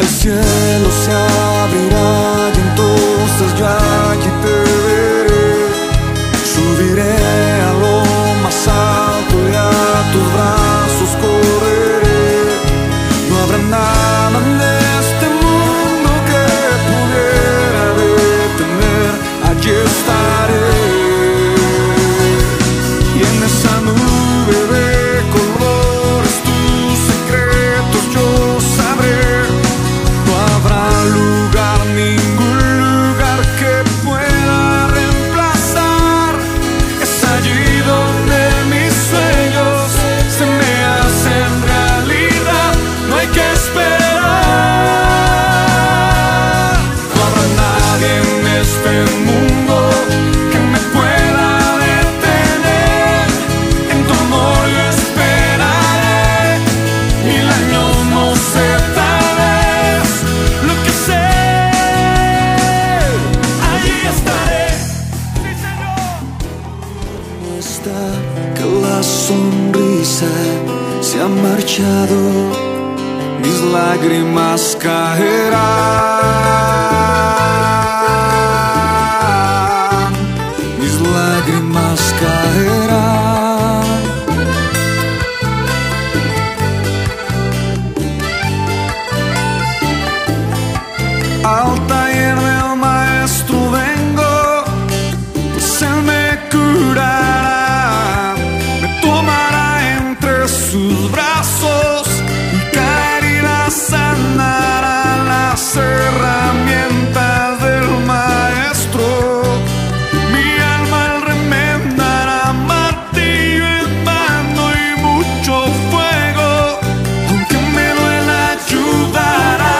el cielo se abrirá y entonces yo allí te veré. Subiré a lo más alto y a tus brazos correré. No habrá nada en este mundo que pudiera detener. Allí estaré. Y en esa nube de colores tus secretos yo sabré. No habrá lugar, ningún lugar que pueda reemplazar. Es allí donde mis sueños se me hacen realidad. No hay que esperar. No habrá nadie en este mundo que me pueda detener. En tu amor yo esperaré 1000 años, no sé, tal vez. Lo que sé, allí estaré. Sí, Señor. No está que la sonrisa se ha marchado, mis lágrimas caerán, mis lágrimas caerán. Al taller del maestro vengo, pues él me curará, me tomará entre sus brazos y caerá, sanará las herramientas del maestro. Mi alma él remendará, martillo en mano y mucho fuego. Aunque me duela, ayudará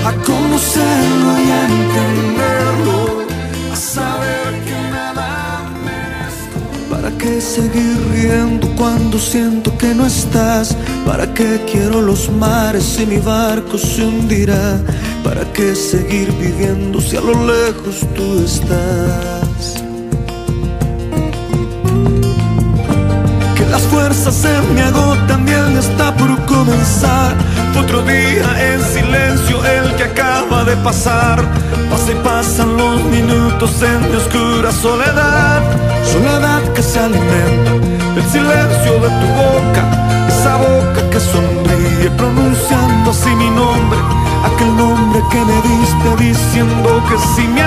a conocerlo y a entenderlo, a saber que nada merezco. ¿Para qué seguir riendo cuando siento que no estás? ¿Para qué quiero los mares si mi barco se hundirá? ¿Para qué seguir viviendo si a lo lejos tú estás? Que las fuerzas se me agotan y el día está por comenzar. Otro día en silencio el que acaba de pasar. Pasa y pasan los minutos en mi oscura soledad. Soledad que se alimenta del silencio de tu boca, esa boca que sonríe pronunciando así mi nombre, aquel nombre que me diste diciendo que si me